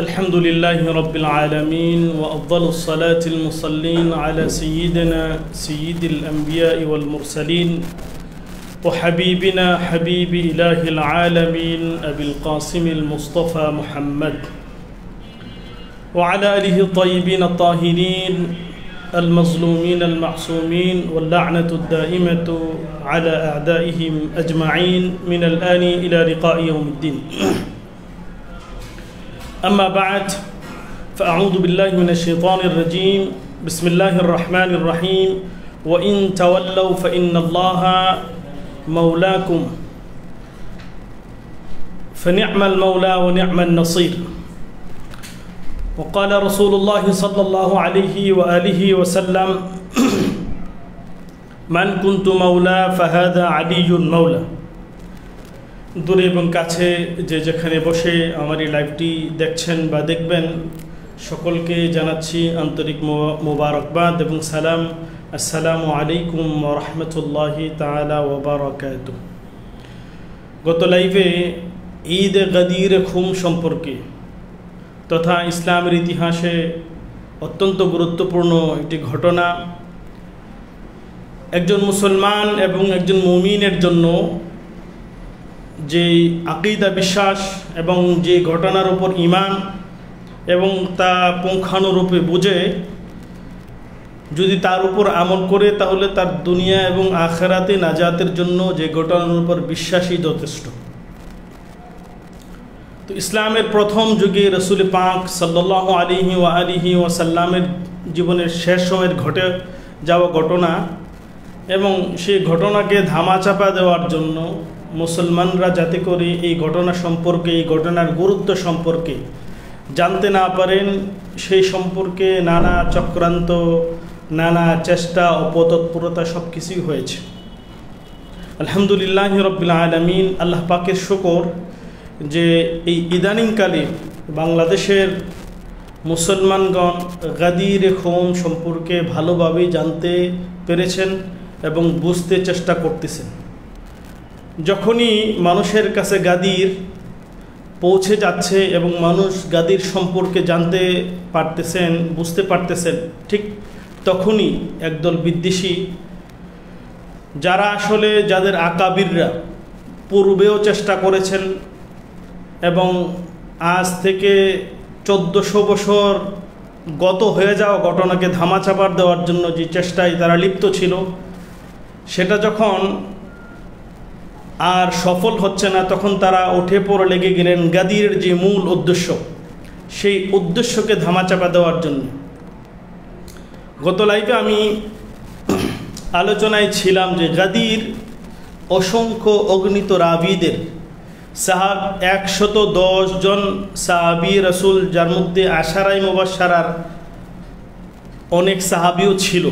الحمد لله رب العالمين وأفضل الصلاة المصلين على سيدنا سيد الأنبياء والمرسلين وحبيبنا حبيب إله العالمين أبي القاسم المصطفى محمد وعلى آله الطيبين الطاهرين المظلومين المعصومين واللعنة الدائمة على أعدائهم أجمعين من الآن إلى لقاء يوم الدين. أما بعد فأعوذ بالله من الشيطان الرجيم. بسم الله الرحمن الرحيم. وإن تولوا فإن الله مولاكم فنعم المولى ونعم النصير. وقال رسول الله صلى الله عليه وآله وسلم من كنت مولى فهذا علي مولى. দূরে এবং কাছে যে যেখানে বসে আমার এই লাইভটি দেখছেন বা দেখবেন সকলকে জানাচ্ছি আন্তরিক মোবারকবাদ এবং সালাম। আসসালামু আলাইকুম ওয়া রাহমাতুল্লাহি তাআলা ওয়া বারাকাতুহু। গত লাইভে ঈদ গাদির খুম সম্পর্কে তথা ইসলামের ইতিহাসে অত্যন্ত গুরুত্বপূর্ণ একটি ঘটনা, একজন মুসলমান এবং একজন মুমিনের জন্য যে আকিদা বিশ্বাস এবং যে ঘটনার উপর ঈমান এবং তা পুঙ্খানুরূপে বুঝে যদি তার উপর আমল করে তাহলে তার দুনিয়া এবং আখিরাতে নাজাতের জন্য যে ঘটনার উপর বিশ্বাসই যথেষ্ট। তো ইসলামের প্রথম যুগে রসুল পাক সাল্লাল্লাহু আলাইহি ওয়াসাল্লামের জীবনের শেষ সময়ের ঘটে যাওয়া ঘটনা এবং সেই ঘটনাকে ধামাচাপা দেওয়ার জন্য মুসলমানরা যাতে করে এই ঘটনা সম্পর্কে, এই ঘটনার গুরুত্ব সম্পর্কে জানতে না পারেন সেই সম্পর্কে নানা চক্রান্ত, নানা চেষ্টা, অপতৎপরতা সব কিছুই হয়েছে। আলহামদুলিল্লাহ রাব্বিল আলামিন, আল্লাহ পাকের শুকর যে এই ইদানিংকালে বাংলাদেশের মুসলমানগণ গাদির খুম সম্পর্কে ভালোভাবে জানতে পেরেছেন এবং বুঝতে চেষ্টা করতেছেন। যখনই মানুষের কাছে গাদির পৌঁছে যাচ্ছে এবং মানুষ গাদির সম্পর্কে জানতে পারতেছেন, বুঝতে পারতেছেন, ঠিক তখনই একদল বিদ্বেষী যারা আসলে যাদের আকাবিররা পূর্বেও চেষ্টা করেছেন এবং আজ থেকে 1400 বছর গত হয়ে যাওয়া ঘটনাকে ধামাচাপা দেওয়ার জন্য যে চেষ্টায় তারা লিপ্ত ছিল, সেটা যখন আর সফল হচ্ছে না তখন তারা উঠে পড়ে লেগে গেলেন গাদির যে মূল উদ্দেশ্য সেই উদ্দেশ্যকে ধামাচাপা দেওয়ার জন্য। গত লাইভে আমি আলোচনায় ছিলাম যে গাদির অসংখ্য অগণিত রাবিদের 110 জন সাহাবী রাসূল, যার মধ্যে আশারায়ে মুবাশশারার অনেক সাহাবীও ছিল,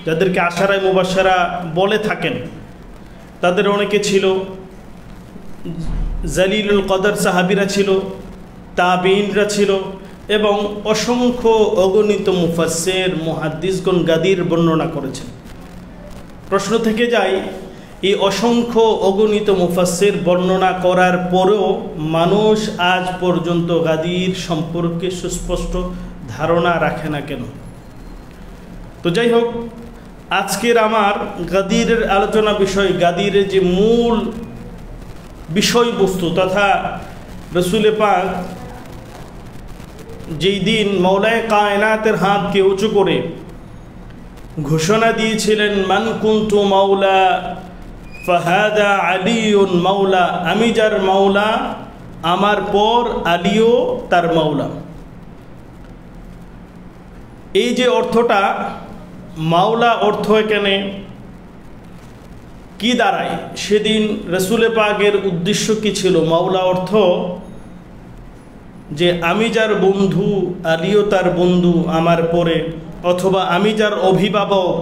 যাদেরকে আশারায়ে মুবাশশারা বলে থাকেন। তাদের অনেকে ছিল, জালিলুল কদর সাহাবীরা ছিল, তাবিঈনরা ছিল এবং অসংখ্য অগণিত মুফাসসির মুহাদ্দিসগণ গাদির বর্ণনা করেছেন। প্রশ্ন থেকে যায়, এই অসংখ্য অগণিত মুফাসসির বর্ণনা করার পরেও মানুষ আজ পর্যন্ত গাদির সম্পর্কে সুস্পষ্ট ধারণা রাখে না কেন? তো যাই হোক, আজকের আমার গাদিরের আলোচনা বিষয়, গাদিরের যে মূল বিষয়বস্তু তথা রসুল পাক যেই দিন মৌলায়ে কায়নাতের হাতকে উঁচু করে ঘোষণা দিয়েছিলেন মান কুনতু মাওলা ফাহাদা আলিউন মাওলা, আমি যার মাওলা আমার পর আলীও তার মাওলা। এই যে অর্থটা মাওলা অর্থ এখানে কি দাঁড়ায়, সেদিন রসুল পাকের উদ্দেশ্য কি ছিল? মাওলা অর্থ যে আমি যার বন্ধু আলীও তার বন্ধু আমার পরে, অথবা আমি যার অভিভাবক,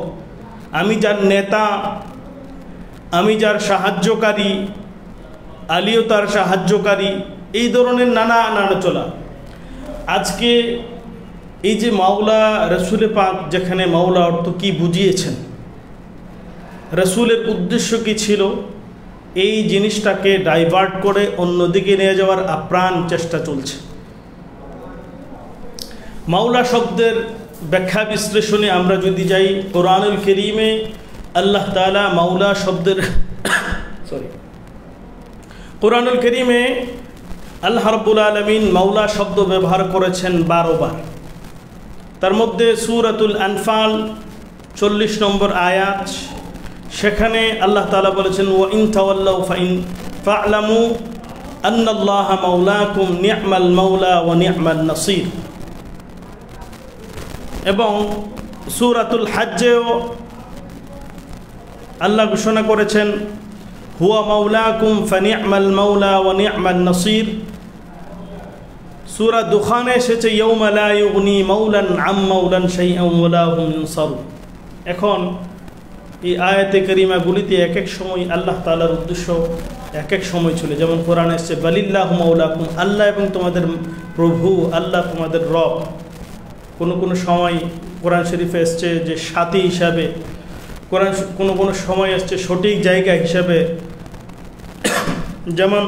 আমি যার নেতা, আমি যার সাহায্যকারী আলীও তার সাহায্যকারী, এই ধরনের নানা আলোচনা। আজকে এই যে মাওলা রসুল পাক যেখানে মাওলা অর্থ কি বুঝিয়েছেন, রসুলের উদ্দেশ্য কি ছিল, এই জিনিসটাকে ডাইভার্ট করে অন্যদিকে নিয়ে যাওয়ার আপ্রাণ চেষ্টা চলছে। মাওলা শব্দের ব্যাখ্যা বিশ্লেষণে আমরা যদি যাই, কোরআনুল কারীমে আল্লাহ তাআলা মাওলা শব্দের কোরআনুল কারীমে আল্লাহ রাব্বুল আলামিন মাওলা শব্দ ব্যবহার করেছেন 12 বার। তার মধ্যে সূরাতুল আনফাল 40 নম্বর আয়াত, সেখানে আল্লাহ তাআলা বলেছেন ওয়া ইন তাওয়াল্লাউ ফা'লামু আন্নাল্লাহা মাওলাকুম নি'মাল মাওলা ওয়া নি'মান নাসির। এবং সূরাতুল হজ্জেও আল্লাহ ঘোষণা করেছেন হুয়া মাওলাকুম ফানি'মাল মাওলা ওয়া নি'মান নাসির। সূরা দুখানে এসেছে ইয়াউমা লা ইউগনি মাওলান আম মাওলান শাইআন ওয়া লা হুম ইনসারুন। এখন এই আয়াতে কারিমাগুলিতে এক এক সময় আল্লাহ তাআলার উদ্দেশ্য এক এক সময় ছিল। যেমন কোরআনে এসেছে বালিল্লাহু মাওলাকুম, আল্লাহ এবং তোমাদের প্রভু, আল্লাহ তোমাদের রব। কোনো সময় কোরআন শরীফে এসছে যে সাথী হিসাবে, কোরআন কোনো সময় এসছে সঠিক জায়গা হিসাবে। যেমন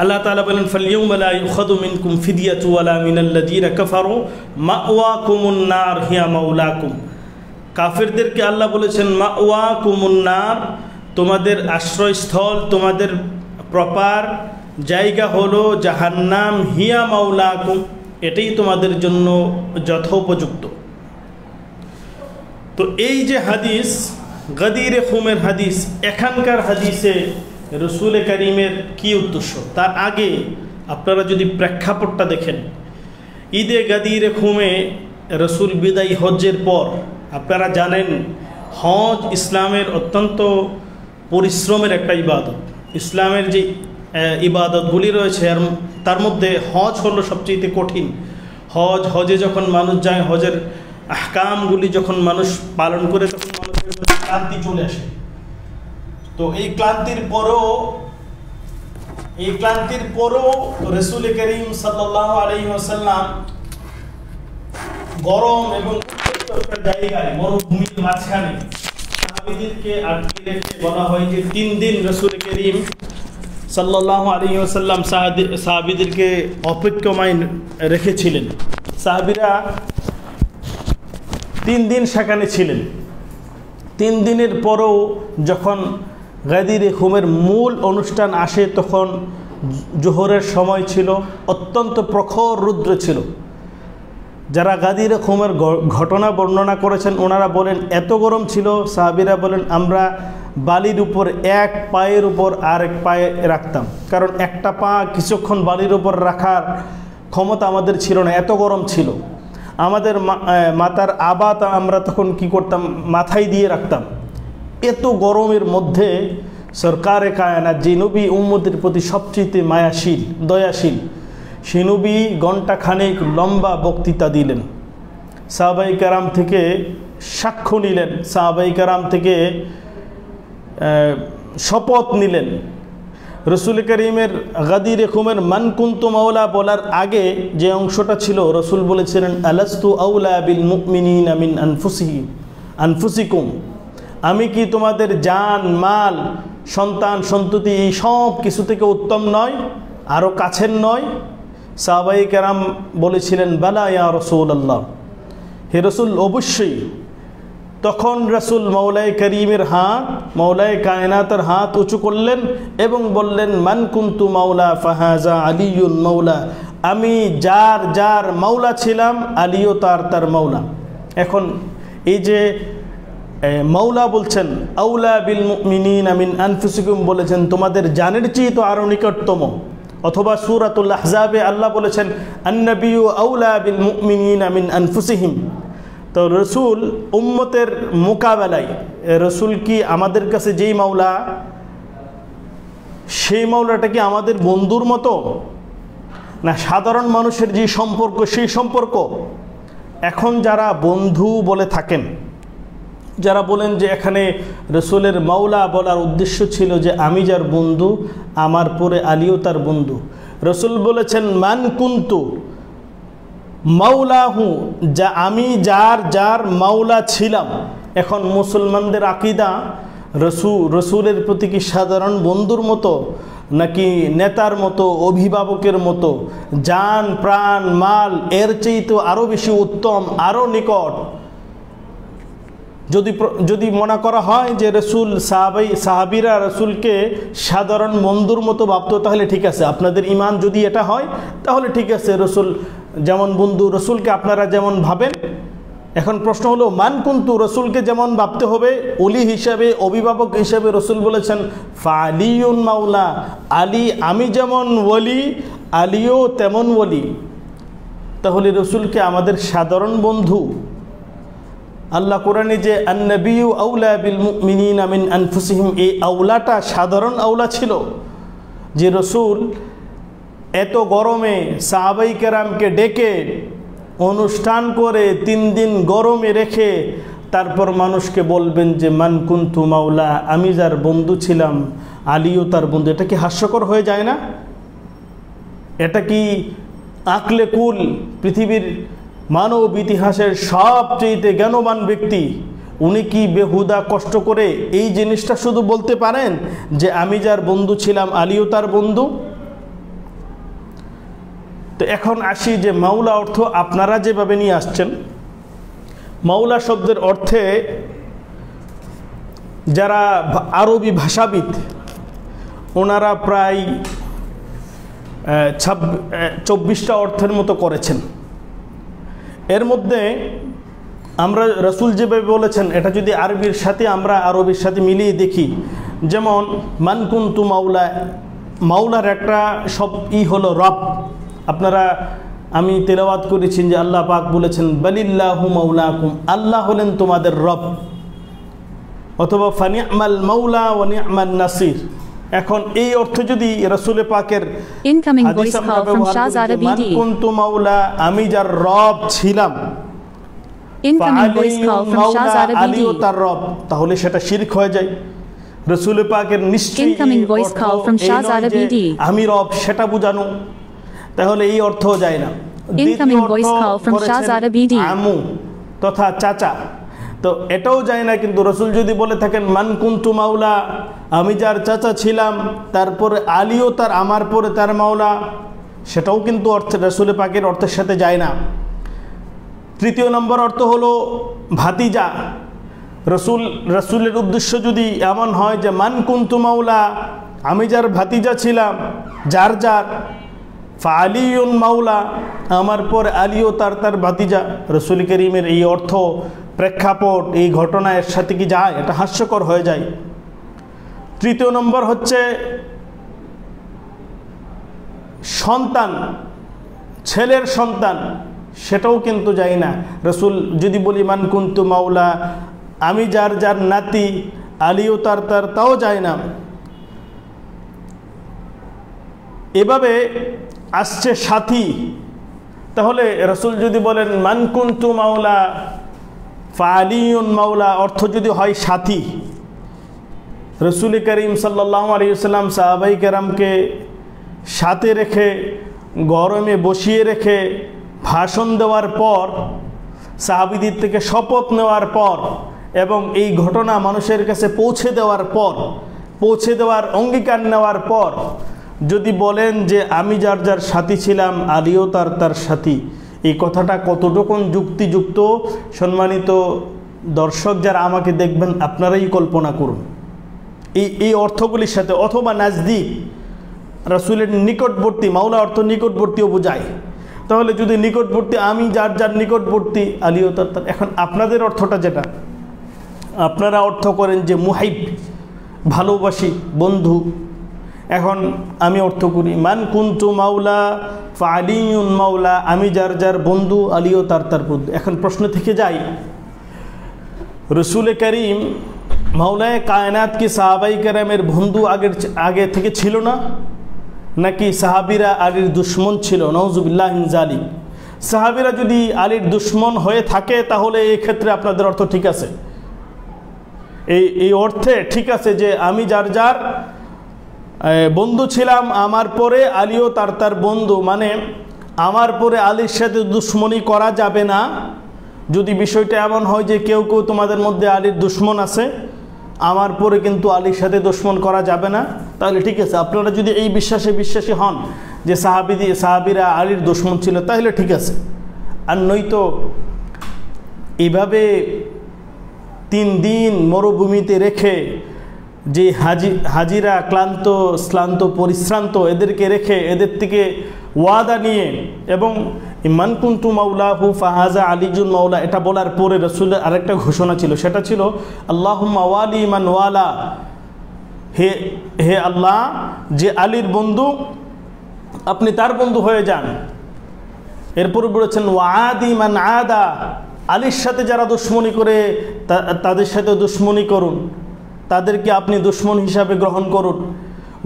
আল্লাহ তাআলা বলেন ফালইয়াউমা লা ইউখাযু মিনকুম ফিদিয়াতু ওয়ালা মিনাল্লাযীনা কাফারু মাওয়াকুমুন নার হিয়া মাওলাকুম। কাফেরদেরকে আল্লাহ বলেছেন মাওয়াকুমুন নার, তোমাদের আশ্রয়স্থল, তোমাদের প্রপার জায়গা হলো জাহান্নাম, হিয়া মাওলাকুম, এটাই তোমাদের জন্য যথোপযুক্ত। তো এই যে হাদিস গাদিরে খুমের হাদিস, এখানকার হাদিসে রসুল করিমের কি উদ্দেশ্য, তার আগে আপনারা যদি প্রেক্ষাপটটা দেখেন, ঈদে গাদিরে খুমে রসুল বিদায় হজ্জের পর, আপনারা জানেন হজ ইসলামের অত্যন্ত পরিশ্রমের একটা ইবাদত। ইসলামের যে ইবাদতগুলি রয়েছে তার মধ্যে হজ হলো সবচেয়ে কঠিন। হজে যখন মানুষ যায়, হজের আহকামগুলি যখন মানুষ পালন করে, তখন মানুষের ক্লান্তি চলে আসে। তো এই ক্লান্তির পরও রাসূল করিম সাল্লাল্লাহু আলাইহি ওয়াসাল্লাম গরম এবং একটা জায়গায়, মরুভূমির মাঝখানে সাহাবীদেরকে আটকে রেখে বলা হয় যে 3 দিন রাসূল করিম সাল্লাল্লাহু আলাইহি ওয়াসাল্লাম সাহাবীদেরকে অপেক্ষমায় রেখেছিলেন। সাহাবীরা 3 দিন সেখানে ছিলেন। 3 দিনের পরও যখন গাদিরে খুমের মূল অনুষ্ঠান আসে, তখন জোহরের সময় ছিল, অত্যন্ত প্রখর রৌদ্র ছিল। যারা গাদিরে খুমের ঘটনা বর্ণনা করেছেন ওনারা বলেন এত গরম ছিল, সাহাবীরা বলেন আমরা বালির উপর এক পায়ের উপর আরেক পায়ে রাখতাম, কারণ একটা পা কিছুক্ষণ বালির উপর রাখার ক্ষমতা আমাদের ছিল না, এত গরম ছিল। আমাদের মাথার আবাত আমরা তখন কি করতাম, মাথায় দিয়ে রাখতাম। এত গরমের মধ্যে সরকারে কায়নাত, যে নবী উম্মতের প্রতি সবচেয়ে মায়াশীল, দয়াশীল, সে নবী ঘণ্টাখানেক লম্বা বক্তৃতা দিলেন। সাহাবায়ে কেরাম থেকে সাক্ষ্য নিলেন, সাহাবায়ে কেরাম থেকে শপথ নিলেন। রসুল করিমের গাদিরে খুমের মান কুনতু মাওলা বলার আগে যে অংশটা ছিল, রসুল বলেছিলেন আলাস্তু আউলা বিল মুমিনিনা মিন আনফুসিকুম, আমি কি তোমাদের জান, মাল, সন্তান, সন্ততি এই সব কিছু থেকে উত্তম নয়, আরও কাছের নয়? সাহাবায়ে কেরাম বলেছিলেন বালা ইয়া রাসূলুল্লাহ, হে রসুল অবশ্যই। তখন রসুল মাওলায়ে করিমের হাত, মাওলায়ে কায়নাতের হাত উঁচু করলেন এবং বললেন মান কুনতু মাওলা ফাহাজা আলিয়ুল মাওলা, আমি যার যার মাওলা ছিলাম, আলিও তার মাওলা। এখন এই যে মাওলা বলছেন, আউলা বিল মুমিনিনা মিন আনফুসিকুম বলেছেন, তোমাদের জানের চেয়ে তো আরও নিকটতম। অথবা সূরাতুল আহজাবে আল্লাহ বলেছেন আন্নাবিয়্যু আউলা বিল মুমিনিনা মিন আনফুসিহিম। তো রসুল উম্মতের মোকাবেলায়, রসুল কি আমাদের কাছে যেই মাওলা, সেই মাওলাটা কি আমাদের বন্ধুর মতো, না সাধারণ মানুষের যে সম্পর্ক সেই সম্পর্ক? এখন যারা বন্ধু বলে থাকেন, যারা বলেন যে এখানে রসুলের মাওলা বলার উদ্দেশ্য ছিল যে আমি যার বন্ধু, আমার পরে আলীও তার বন্ধু। রসুল বলেছেন মান কুনতু মাওলাহু, যা আমি যার যার মাওলা ছিলাম। এখন মুসলমানদের আকীদা রসুলের প্রতি কি সাধারণ বন্ধুর মতো, নাকি নেতার মতো, অভিভাবকের মতো, জান প্রাণ মাল এর চেয়ে তো আরও বেশি উত্তম, আরও নিকট যদি মনে করা হয় যে রসুল সাহাবিরা রসুলকে সাধারণ বন্ধুর মতো ভাবতো, তাহলে ঠিক আছে। আপনাদের ইমান যদি এটা হয় তাহলে ঠিক আছে, রসুল যেমন বন্ধু, রসুলকে আপনারা যেমন ভাবেন। এখন প্রশ্ন হলো মান কুন্তু, রসুলকে যেমন ভাবতে হবে, ওলি হিসাবে, অভিভাবক হিসাবে রসুল বলেছেন ফালিউন মাওলা, আলী আমি যেমন ওলি আলীও তেমন ওলি। তাহলে রসুলকে আমাদের সাধারণ বন্ধু। আল্লাহ কোরআনে যে আন্নবিয়্যু আউলা বিল মুমিনিনা মিন আনফুসিহিম, এই আউলাটা সাধারণ আউলা ছিল, যে রসুল এত গরমে সাহাবাই কেরামকে ডেকে অনুষ্ঠান করে 3 দিন গরমে রেখে তারপর মানুষকে বলবেন যে মান কুন্তু মাওলা, আমি যার বন্ধু ছিলাম আলীও তার বন্ধু। এটা কি হাস্যকর হয়ে যায় না? এটা কি আকলে কুল, পৃথিবীর মানব ইতিহাসের সবচেয়ে জ্ঞানবান ব্যক্তি, উনি কি বেহুদা কষ্ট করে এই জিনিসটা শুধু বলতে পারেন যে আমি যার বন্ধু ছিলাম আলীও তার বন্ধু? তো এখন আসি যে মাওলা অর্থ আপনারা যেভাবে নিয়ে আসছেন, মাওলা শব্দের অর্থে যারা আরবি ভাষাবিদ ওনারা প্রায় 24টা অর্থের মতো করেছেন। এর মধ্যে আমরা রসুল যেভাবে বলেছেন এটা যদি আরবির সাথে আমরা আরবির সাথে মিলিয়ে দেখি, যেমন মান কুন্তু মাওলা, মাওলার একটা হলো রব। আপনারা আমি তেলাওয়াত করেছি যে আল্লাহ পাক বলেছেন বালিল্লাহু মাওলাকুম, আল্লাহ হলেন তোমাদের রব। অথবা ফানি'মাল মাওলা ওয়া নি'মান নাসির। এখন এই অর্থ যদি রাসূল পাকের হাদিস আমরা ব্যবহার করি, মান কুনতু মাওলা, আমি যার রব ছিলাম, আলীও তার রব, তাহলে সেটা শিরক হয়ে যায়। রাসূল পাকের নিশ্চয়ই আমি রব সেটা বোঝানো, তাহলে এই অর্থ যায় না। আমু তথা চাচা, তো এটাও যায় না। কিন্তু রসুল যদি বলে থাকেন মান কুন্তু মাওলা, আমি যার চাচা ছিলাম, তারপরে আলীও তার, আমার পরে তার মাওলা, সেটাও কিন্তু অর্থে রসুল পাকের অর্থের সাথে যায় না। তৃতীয় নম্বর অর্থ হলো ভাতিজা। রসুলের উদ্দেশ্য যদি এমন হয় যে মান কুন্তু মাওলা, আমি যার ভাতিজা ছিলাম, যার ফালিউন মাওলা, আমার পর আলীও তার ভাতিজা, রসুল করিমের এই অর্থ প্রেক্ষাপট, এই ঘটনা এর সাথে কি যায়? এটা হাস্যকর হয়ে যায়। তৃতীয় নম্বর হচ্ছে সন্তান, ছেলের সন্তান, সেটাও কিন্তু যায় না। রসুল যদি বলি মান কুন্তু মাওলা, আমি যার নাতি আলীও তার, তাও যায় না। এভাবে আসছে সাথী। তাহলে রসুল যদি বলেন মান কুন্তু মাওলা ফালিউন মাওলা, অর্থ যদি হয় সাথী, রসুল করিম সাল্লাল্লাহু আলাইহি ওয়াসাল্লাম সাহাবাই কেরামকে সাথে রেখে, গরমে বসিয়ে রেখে, ভাষণ দেওয়ার পর, সাহাবীদের থেকে শপথ নেওয়ার পর এবং এই ঘটনা মানুষের কাছে পৌঁছে দেওয়ার অঙ্গীকার নেওয়ার পর যদি বলেন যে আমি যার সাথী ছিলাম আলীও তার সাথী, এই কথাটা কতটুকু যুক্তিযুক্ত, সম্মানিত দর্শক যারা আমাকে দেখবেন আপনারাই কল্পনা করুন। এই অর্থগুলির সাথে, অথবা নাজদিক, রাসূলের নিকটবর্তী, মাওলা অর্থ নিকটবর্তীও বোঝায়। তাহলে যদি নিকটবর্তী, আমি যার নিকটবর্তী আলীও তার। এখন আপনাদের অর্থটা যেটা আপনারা অর্থ করেন যে মুহাইব, ভালোবাসি, বন্ধু। এখন আমি অর্থ করি মান কুন্তু মাওলা ফালিউন মাওলা, আমি যার বন্ধু আলীও তার বন্ধু। এখন প্রশ্ন থেকে যায়, রসুল করিম মাওলায়ে কায়নাত কি সাহাবাই কেরামের বন্ধু আগে থেকে ছিল না, নাকি সাহাবিরা আলীর দুশ্মন ছিল? নাউজুবিল্লাহ মিন যালিক। সাহাবিরা যদি আলীর দুশ্মন হয়ে থাকে তাহলে এই ক্ষেত্রে আপনাদের অর্থ ঠিক আছে, এই অর্থে ঠিক আছে যে আমি যার বন্ধু ছিলাম, আমার পরে আলীও তার বন্ধু, মানে আমার পরে আলীর সাথে দুশ্মনী করা যাবে না। যদি বিষয়টা এমন হয় যে কেউ তোমাদের মধ্যে আলীর দুশ্মন আছে, আমার পরে কিন্তু আলীর সাথে দুশ্মন করা যাবে না, তাহলে ঠিক আছে। আপনারা যদি এই বিশ্বাসী হন যে সাহাবিরা আলীর দুশমন ছিল, তাহলে ঠিক আছে। আর নয়তো এইভাবে 3 দিন মরুভূমিতে রেখে যে হাজিরা শ্রান্ত পরিশ্রান্ত এদেরকে রেখে এদের থেকে ওয়াদা নিয়ে এবং মান কুনতু মাওলাহু ফাহাজা আলিজুন মাওলা এটা বলার পরে রাসূলের আরেকটা ঘোষণা ছিল, সেটা ছিল আল্লাহুম্মা ওয়ালি মান ওয়ালা, হে আল্লাহ, যে আলীর বন্ধু আপনি তার বন্ধু হয়ে যান। এরপর বলেছেন ওয়াদি মান আদা, আলীর সাথে যারা দুশমনি করে তাদের সাথে দুশমনি করুন, তাদেরকে আপনি দুশমন হিসাবে গ্রহণ করুন।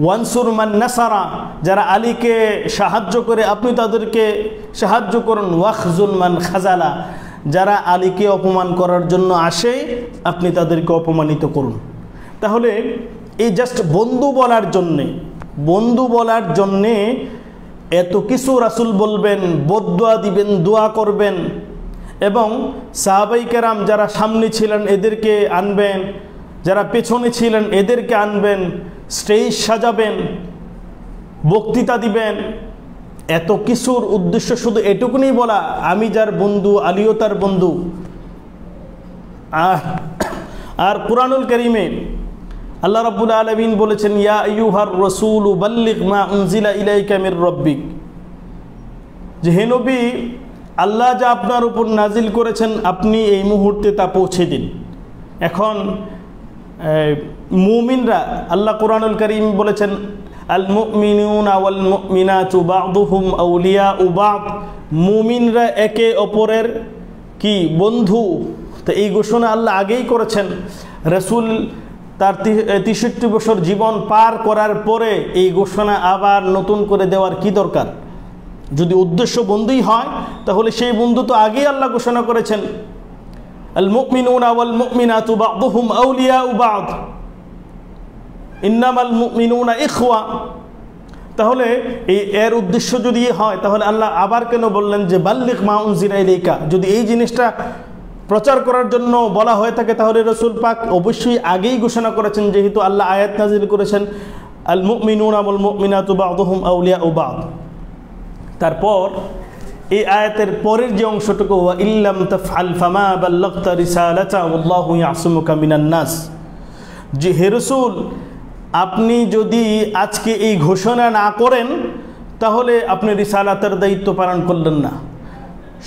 ওয়ানসুর মান নাসারা, যারা আলীকে সাহায্য করে আপনি তাদেরকে সাহায্য করুন। ওয়াখজুল মান খাজালা, যারা আলীকে অপমান করার জন্য আসে আপনি তাদেরকে অপমানিত করুন। তাহলে এই জাস্ট বন্ধু বলার জন্যে এত কিছু রাসূল বলবেন, বদদুয়া দিবেন, দোয়া করবেন, এবং সাহাবাই কেরাম যারা সামনে ছিলেন এদেরকে আনবেন, যারা পেছনে ছিলেন এদেরকে আনবেন, স্টেজ সাজাবেন, বক্তৃতা দিবেন। এত কিছুর উদ্দেশ্য শুধু এটুকুনি বলা, আমি যার বন্ধু আলীও তার বন্ধু। আর কুরআনুল কারীমে আল্লাহ রাব্বুল আলামিন বলেছেন ইয়া আইয়ুহার রাসূলু বাল্লিগ মা উনজিলা ইলাইকা মির রাব্বিক, যে হে নবী, আল্লাহ যা আপনার উপর নাজিল করেছেন আপনি এই মুহূর্তে তা পৌঁছে দিন। এখন মুমিনরা, আল্লাহ কুরআনুল কারীম বলেছেন আল মুমিনুনা ওয়াল মুমিনাতু বা'দুহুম আউলিয়াউ বা'দ, মুমিনরা একে অপরের কি বন্ধু। তো এই ঘোষণা আল্লাহ আগেই করেছেন। রাসূল তার 63 বছর জীবন পার করার পরে এই ঘোষণা আবার নতুন করে দেওয়ার কি দরকার? যদি উদ্দেশ্য বন্ধুই হয় তাহলে সেই বন্ধু তো আগেই আল্লাহ ঘোষণা করেছেন আল মুমিনুনা ওয়াল মুমিনাতু বা'দুহুম আউলিয়াউ বা'দ ইন্নামাল মুমিনুনা ইখওয়া। তাহলে এর উদ্দেশ্য যদি হয় তাহলে আল্লাহ আবার কেন বললেন যে বাল্লিগ মা উনজিলা ইলাইকা? যদি এই জিনিসটা প্রচার করার জন্য বলা হয়ে থাকে তাহলে রাসূল পাক অবশ্যই আগেই ঘোষণা করেছেন, যেহেতু আল্লাহ আয়াত নাজিল করেছেন আল মুমিনুনা ওয়াল মুমিনাতু বা'দুহুম আউলিয়াউ বা'দ। তারপর এই আয়াতের পরের যে অংশটুকু ওয়া ইল্লাম তাফআল ফামা বাল্লাগতা রিসালাতা ওয়াল্লাহু ইয়াসিমুকা মিনান নাস, যে হে রাসূল আপনি যদি আজকে এই ঘোষণা না করেন তাহলে আপনি রিসালাতের দায়িত্ব পালন করলেন না।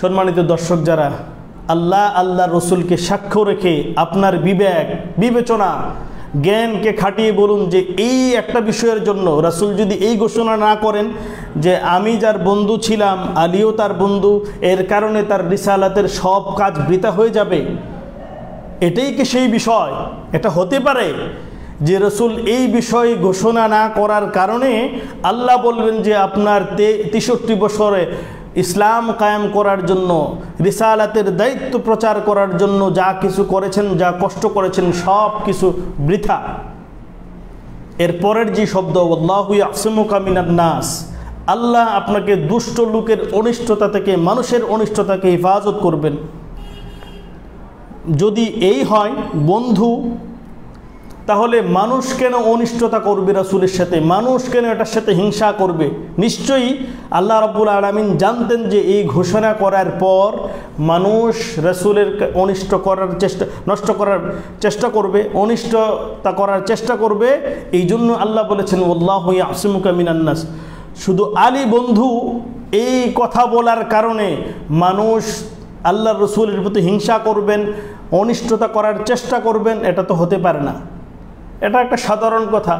সম্মানিত দর্শক, যারা আল্লাহ রসুলকে সাক্ষ্য রেখে আপনার বিবেচনা জ্ঞানকে খাটিয়ে বলুন যে এই একটা বিষয়ের জন্য রাসূল যদি এই ঘোষণা না করেন যে আমি যার বন্ধু ছিলাম আলীও তার বন্ধু, এর কারণে তার রিসালাতের সব কাজ বৃথা হয়ে যাবে, এটাই কি সেই বিষয়? এটা হতে পারে যে রাসূল এই বিষয় ঘোষণা না করার কারণে আল্লাহ বলবেন যে আপনার 63 বছরে ইসলাম কায়েম করার জন্য, রিসালাতের দায়িত্ব প্রচার করার জন্য যা কিছু করেছেন, যা কষ্ট করেছেন সব কিছু বৃথা। এরপরের যে শব্দ আল্লাহু ইয়াসিমুকা মিনান নাস, আল্লাহ আপনাকে দুষ্ট লোকের অনিষ্টতা থেকে, মানুষের অনিষ্টতাকে হেফাজত করবেন। যদি এই হয় বন্ধু, তাহলে মানুষ কেন অনিষ্টতা করবে রাসূলের সাথে? মানুষ কেন এটার সাথে হিংসা করবে? নিশ্চয়ই আল্লাহ রাব্বুল আলামিন জানতেন যে এই ঘোষণা করার পর মানুষ রাসূলের নষ্ট করার চেষ্টা করবে, অনিষ্টতা করার চেষ্টা করবে। এই জন্য আল্লাহ বলেছেন ওয়াল্লাহু ইয়াসিমুকা মিনান নাস। শুধু আলী বন্ধু এই কথা বলার কারণে মানুষ আল্লাহর রাসূলের প্রতি হিংসা করবেন, অনিষ্টতা করার চেষ্টা করবেন, এটা তো হতে পারে না। এটা একটা সাধারণ কথা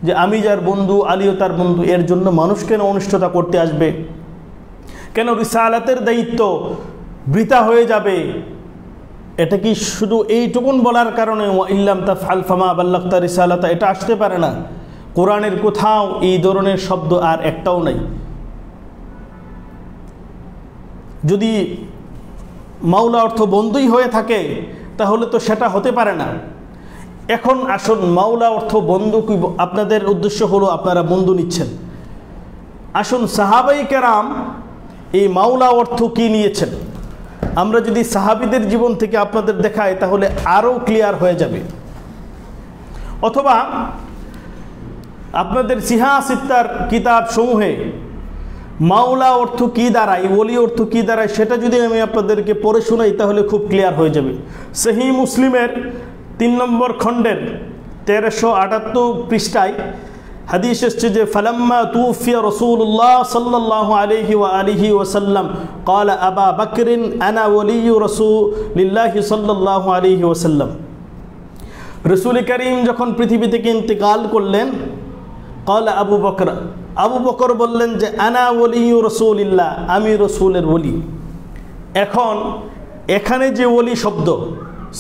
যে আমি যার বন্ধু আলীও তার বন্ধু, এর জন্য মানুষ কেন অনিষ্টতা করতে আসবে? কেন রিসালাতের দায়িত্ব বৃথা হয়ে যাবে? এটা কি শুধু এইটুকুন বলার কারণে ওয়া ইল্লাম তাফআল ফামা বাল্লাগতা রিসালাতা এটা আসতে পারে না? কোরআনের কোথাও এই ধরনের শব্দ আর একটাও নাই। যদি মাওলা অর্থ বন্ধুই হয়ে থাকে তাহলে তো সেটা হতে পারে না। এখন আসুন, মাওলা অর্থ বন্ধু কি? আপনাদের উদ্দেশ্য হলো আপনারা বন্ধু নিচ্ছেন। আসুন সাহাবাই কেরাম এই মাওলা অর্থ কি নিয়েছেন আমরা যদি সাহাবীদের জীবন থেকে আপনাদের দেখাই তাহলে আরও ক্লিয়ার হয়ে যাবে। অথবা আপনাদের সিহা সিত্তার কিতাব সমূহে মাওলা অর্থ কী দাঁড়ায়, ওলি অর্থ কী দাঁড়ায়, সেটা যদি আমি আপনাদেরকে পড়ে শোনাই তাহলে খুব ক্লিয়ার হয়ে যাবে। সহিহ মুসলিমের 3 নম্বর খণ্ডের 1378 পৃষ্ঠায় হাদিস এসছে যে ফালাম্মা তুফিয়া রাসূলুল্লাহ সাল্লাল্লাহু আলাইহি ওয়া আলিহি ওয়াসাল্লাম ক্বালা আবা বকরিন আনা ওলিয়্যু রাসূলিল্লাহি সাল্লাল্লাহু আলাইহি ওয়াসাল্লাম। রাসূল করিম যখন পৃথিবী থেকে ইন্তেকাল করলেন, ক্বালা আবু বকর বললেন যে আনা ওলিয়্যু রাসূলিল্লাহ, আমি রাসূলের ওলি। এখন এখানে যে ওলি শব্দ,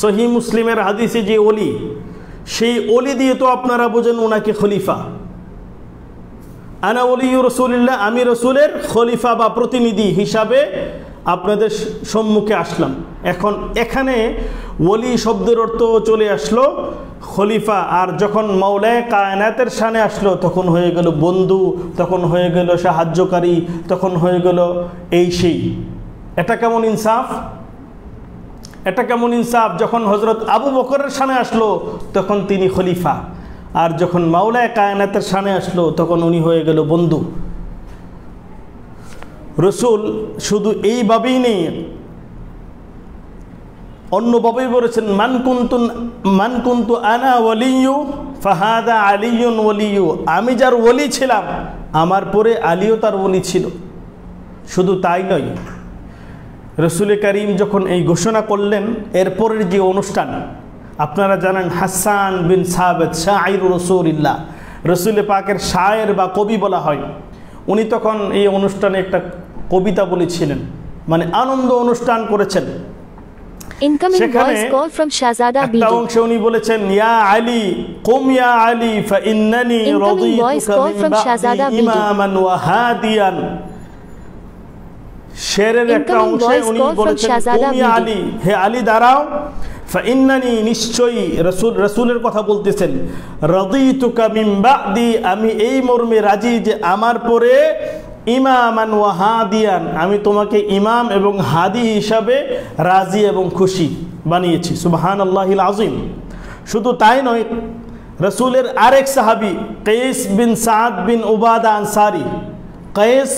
সহিহ মুসলিমের হাদিসে যে ওলি, সেই ওলি দিয়ে তো আপনারা বোঝেন ওনাকে খলিফা। আনা ওলিয়্যু রাসূলিল্লাহ, আমি রাসূলের খলিফা বা প্রতিনিধি হিসাবে আপনাদের সম্মুখে আসলাম। এখন এখানে ওলি শব্দের অর্থ চলে আসলো খলিফা, আর যখন মাওলায়ে কায়নাতের শানে আসলো তখন হয়ে গেল বন্ধু, তখন হয়ে গেল সাহায্যকারী, তখন হয়ে গেল এই সেই। এটা কেমন ইনসাফ? এটা কেমন ইনসাফ? যখন হযরত আবু বকরের শানে আসলো তখন তিনি খলিফা, আর যখন মাওলায়ে কায়নাতের শানে আসলো তখন উনি হয়ে গেল বন্ধু। রসুল শুধু এইভাবেই নেই, অন্যভাবেই বলেছেন মান কুনতু আনা ওলিয়্যু ফাহাদা আলিয়ুন ওলিয়্যু, আমি যার ওলি ছিলাম আমার পরে আলীও তার ওলি ছিল। শুধু তাই নয়, রসুল করিম যখন এই ঘোষণা করলেন, এরপরের যে অনুষ্ঠান আপনারা জানেন, হাসান বিন সাবিত শাইর রাসূলিল্লাহ, রসুল পাকের শায়ের বা কবি বলা হয়, উনি তখন এই অনুষ্ঠানে একটা কবিতা বলেছিলেন, মানে আনন্দ অনুষ্ঠান করেছেন। সেখানে একটা অংশে উনি বলেছেন ইয়া আলী কুম ইয়া আলী ফাইন্নানি রাদিতুকা মিন বাদি ইমামান ওয়া হাদিয়ান। শেরের একটা অংশে উনি বলেছেন কুম ইয়া আলী, হে আলী দাঁড়াও, ফাইন্নানি নিশ্চয়ই, রাসূলের কথা বলতেছেন, রাদিতুকা মিন বাদি, আমি এই মর্মে রাজি যে আমার পরে ইমামান ওয়া হাদিয়ান, আমি তোমাকে ইমাম এবং হাদি হিসাবে রাজি এবং খুশি বানিয়েছি। সুবহানাল্লাহিল আযীম। শুধু তাই নয়, রাসূলের আরেক সাহাবী কায়েস বিন সাদ বিন উবাদা আনসারী, কায়েস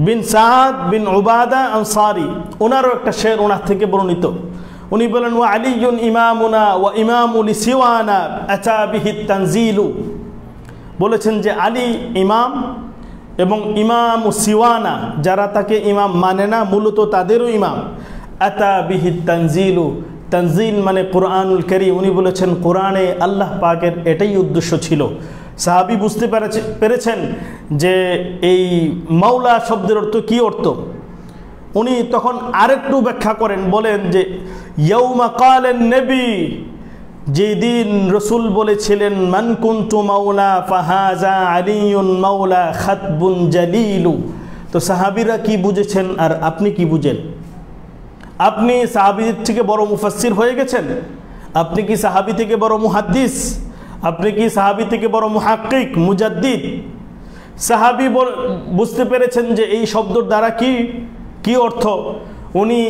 বিন সাদ বিন উবাদা আনসারী, ওনারও একটা শের ওনার থেকে বর্ণিত। উনি বলেন ওয়া আলিয়ুন ইমামুনা ওয়া ইমামু লিসিওয়ানা আতা বিহিত তানজিলু, বলেছেন যে আলী ইমাম এবং ইমাম সিওয়ানা, যারা তাকে ইমাম মানে না মূলত তাদেরও ইমাম। আতা বিহিত তানজিলু, তানজিল মানে কোরআনুল কারীম। উনি বলেছেন কোরআনে আল্লাহ পাকের এটাই উদ্দেশ্য ছিল। সাহাবী বুঝতে পেরেছেন যে এই মাওলা শব্দের অর্থ কী অর্থ। উনি তখন আরেকটু ব্যাখ্যা করেন, বলেন যে ইয়াউমা কালান নবী, যেদিন রসুল বলেছিলেন মান কুনতু মাওলা ফাহাজা আলিয়ুন মাওলা খাতবুন জালিলু। তো সাহাবীরা কি বুঝেছেন আর আপনি কি বুঝেন? আপনি সাহাবীদের থেকে বড় মুফাসসির হয়ে গেছেন? আপনি কি সাহাবী থেকে বড় মুহাদ্দিস? আপনি কি সাহাবী থেকে বড় মুহাক্কিক মুজাদ্দিদ? সাহাবী বুঝতে পেরেছেন যে এই শব্দের দ্বারা কি অর্থ। উনি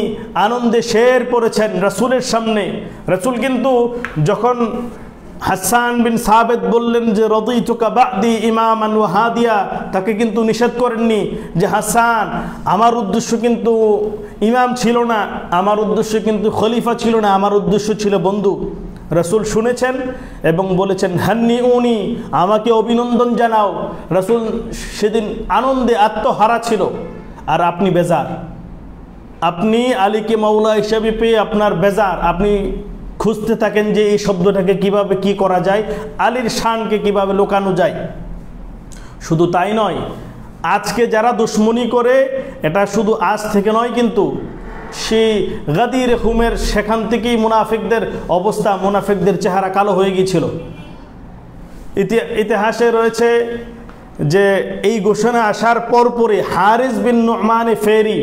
আনন্দে শের পড়েছেন রাসূলের সামনে। রাসূল কিন্তু যখন হাসান বিন সাবিত বললেন যে রাদিতুকা বাদি ইমামান ওয়া হাদিয়া, তাকে কিন্তু নিষেধ করেননি যে হাসান আমার উদ্দেশ্য কিন্তু ইমাম ছিল না, আমার উদ্দেশ্য কিন্তু খলিফা ছিল না, আমার উদ্দেশ্য ছিল বন্ধু। রাসূল শুনেছেন এবং বলেছেন হান্নিউনি, আমাকে অভিনন্দন জানাও। রাসূল সেদিন আনন্দে আত্মহারা ছিল, আর আপনি বেজার। আপনি আলীকে মাওলা হিসাবে পেয়ে আপনার বেজার, আপনি খুঁজতে থাকেন যে এই শব্দটাকে কিভাবে কি করা যায়, আলীর শানকে কিভাবে লুকানো যায়। শুধু তাই নয়, আজকে যারা দুশ্মনী করে, এটা শুধু আজ থেকে নয়, কিন্তু সেই গাদির হুমের সেখান থেকেই মুনাফিকদের অবস্থা, মুনাফিকদের চেহারা কালো হয়ে গিয়েছিল। ইতিহাসে রয়েছে যে এই ঘোষণা আসার পরপরই হারিস বিন নুমান ফেরি,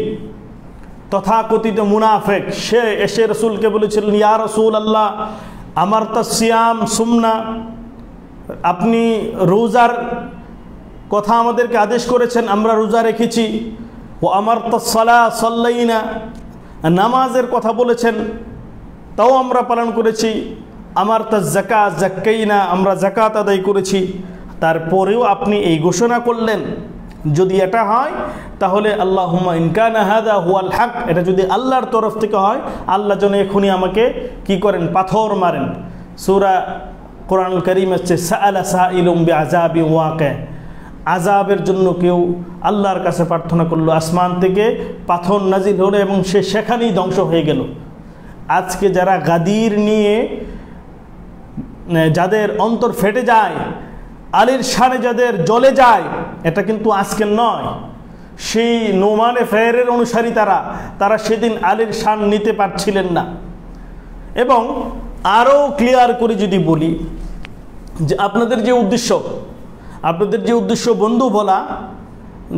তথাকথিত মুনাফিক, সে এসে রসুলকে বলেছিলেন ইয়া রাসূলুল্লাহ আমার সিয়াম সুমনা, আপনি রোজার কথা আমাদেরকে আদেশ করেছেন, আমরা রোজা রেখেছি। ও আমার সালাহ সাল্লাইনা, নামাজের কথা বলেছেন, তাও আমরা পালন করেছি। আমার জাকাত জাক্কাইনা, আমরা জাকাত আদায় করেছি। তারপরেও আপনি এই ঘোষণা করলেন, যদি এটা হয় তাহলে আল্লাহুম্মা ইন কানা হাযা হুয়াল হক, এটা যদি আল্লাহর তরফ থেকে হয়, আল্লাহ যেন এখনই আমাকে কি করেন, পাথর মারেন। সূরা কোরআনুল কারীম আছে সাআলা সাইলুম বিআযাবি ওয়াকি, আযাবের জন্য কেউ আল্লাহর কাছে প্রার্থনা করলো, আসমান থেকে পাথর নাজিল হলো এবং সে সেখানেই ধ্বংস হয়ে গেল। আজকে যারা গাদির নিয়ে যাদের অন্তর ফেটে যায়, আলীর শানে যাদের জ্বলে যায়, এটা কিন্তু আজকের নয়। সেই নোমানে ফেরের অনুসারী তারা সেদিন আলীর শান নিতে পারছিলেন না। এবং আরও ক্লিয়ার করে যদি বলি যে আপনাদের যে উদ্দেশ্য বন্ধু বলা,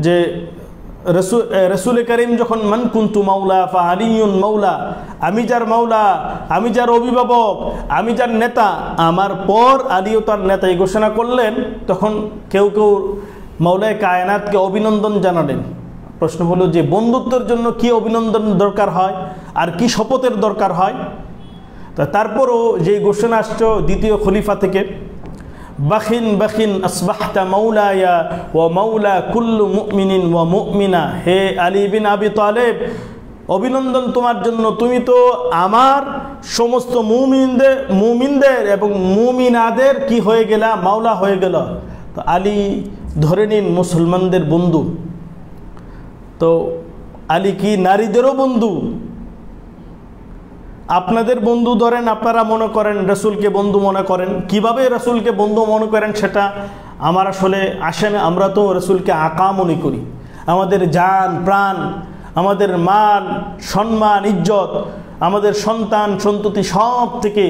যে রসুল করিম যখন মান কুনতু মাওলা ফা আলিয়ুন মাওলা, আমি যার মাওলা, আমি যার অভিভাবক, আমি যার নেতা, আমার পর আলীও তার নেতা, এই ঘোষণা করলেন, তখন কেউ মাওলায়ে কায়নাতকে অভিনন্দন জানালেন। প্রশ্ন হলো যে বন্ধুত্বের জন্য কি অভিনন্দন দরকার হয় আর কি শপথের দরকার হয়? তো তারপরও যে ঘোষণা আসছে দ্বিতীয় খলিফা থেকে, বাখিন বাখিন আসবাহতা মাওলায়া ওয়া মাওলা কুল্লু মুমিনিন ওয়া মুমিনা, হে আলী বিন আবি তালেব, অভিনন্দন তোমার জন্য, তুমি তো আমার সমস্ত মুমিনদের এবং মুমিনাদের কি হয়ে গেলা, মাওলা হয়ে গেল। তো আলী ধরে নিন মুসলমানদের বন্ধু, তো আলী কি নারীদেরও বন্ধু? আপনাদের বন্ধু ধরেন, আপনারা মনে করেন রসুলকে বন্ধু মনে করেন, কিভাবে রসুলকে বন্ধু মনে করেন সেটা আমার আসলে আসে না। আমরা তো রসুলকে আকা মনে করি, আমাদের জান প্রাণ, আমাদের মান সম্মান ইজ্জত, আমাদের সন্তান সন্ততি সব থেকে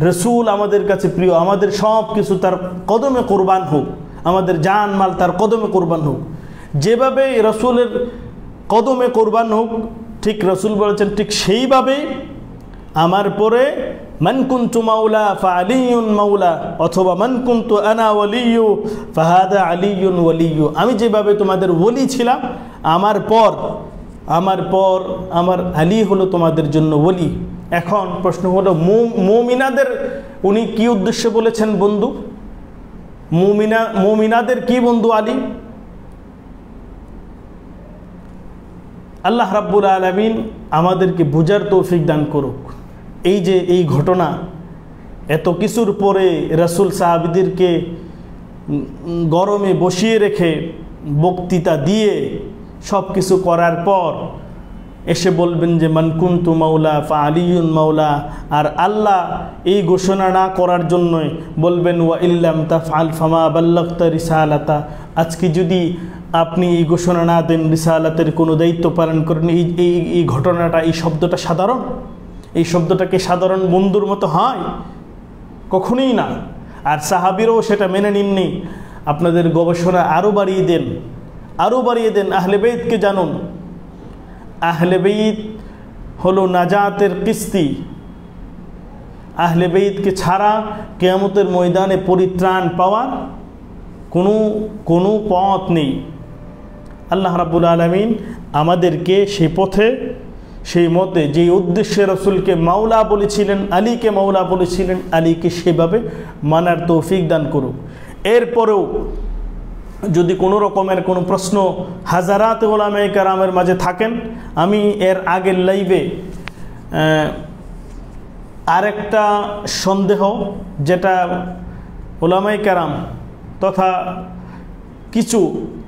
রসুল আমাদের কাছে প্রিয়। আমাদের সব কিছু তার কদমে কোরবান হোক, আমাদের জান মাল তার কদমে কোরবান হোক। যেভাবে রসুলের কদমে কোরবান হোক, ঠিক রসুল বলেছেন ঠিক সেইভাবে আমার পরে মান কুনতু মাওলা ফা আলিয়ুন মাওলা, অথবা মান কুনতু আনা ওয়ালিয়্যু ফাহাদা আলিয়ুন ওয়ালিয়্যু, আমি যেভাবে তোমাদের ওলি ছিলাম, আমার পর আমার আলী হলো তোমাদের জন্য ওলি। এখন প্রশ্ন হলো মুমিনাদের উনি কি উদ্দেশ্যে বলেছেন বন্ধু? মুমিনাদের কি বন্ধু আলী? আল্লাহ রাব্বুল আলামিন আমাদেরকে বুঝার তৌফিক দান করুক। এই যে এই ঘটনা, এত কিছুর পরে রাসূল সাহাবীদেরকে গরমে বসিয়ে রেখে বক্তৃতা দিয়ে সব কিছু করার পর এসে বলবেন যে মান কুনতু মাওলা ফা আলিয়ুন মাওলা, আর আল্লাহ এই ঘোষণা না করার জন্যই বলবেন ওয়া ইল্লাম তাফআল ফামা বাল্লাগতা রিসালাতা, আজকে যদি আপনি এই ঘোষণা না দেন, রিসালাতের কোনো দায়িত্ব পালন করেন। এই ঘটনাটা, এই শব্দটা সাধারণ, এই শব্দটাকে সাধারণ বন্ধুর মতো হয়? কখনোই না। আর সাহাবীরাও সেটা মেনে নিননি। আপনাদের গবেষণা আরও বাড়িয়ে দেন, আহলে বেইতকে জানুন। আহলে বেইত হলো নাজাতের কিস্তি। আহলে বেইতকে ছাড়া কিয়ামতের ময়দানে পরিত্রাণ পাওয়ার কোনো পথ নেই। আল্লাহ রাব্বুল আলামিন আমাদেরকে সেই পথে, সেই মতে, যেই উদ্দেশ্যে রসুলকে মাওলা বলেছিলেন, আলীকে মাওলা বলেছিলেন, আলীকে সেভাবে মানার তৌফিক দান করুক। এরপরেও যদি কোনো রকমের কোনো প্রশ্ন হাজারাত ওলামায়ে কেরামের মাঝে থাকেন, আমি এর আগের লাইভে আরেকটা সন্দেহ, যেটা ওলামায়ে কেরাম তথা কিছু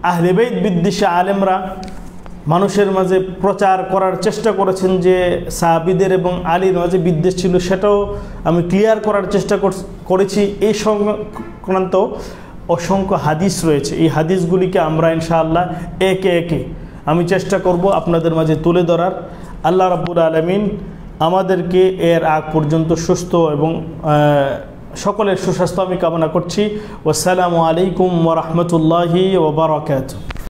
আহলে বাইত বিদ্বেষী আলেমরা মানুষের মাঝে প্রচার করার চেষ্টা করেছেন যে সাহাবীদের এবং আলীর মাঝে বিদ্বেষ ছিল, সেটাও আমি ক্লিয়ার করার চেষ্টা করেছি। এই সংক্রান্ত অসংখ্য হাদিস রয়েছে, এই হাদিসগুলিকে আমরা ইনশাআল্লাহ একে একে আমি চেষ্টা করব আপনাদের মাঝে তুলে ধরার। আল্লাহ রাব্বুল আলামিন আমাদেরকে এর আগ পর্যন্ত সুস্থ এবং সকলের সুস্বাস্থ্য আমি কামনা করছি। ওয়াসসালামু আলাইকুম ওয়া রাহমাতুল্লাহি ওয়া বারাকাতুহু।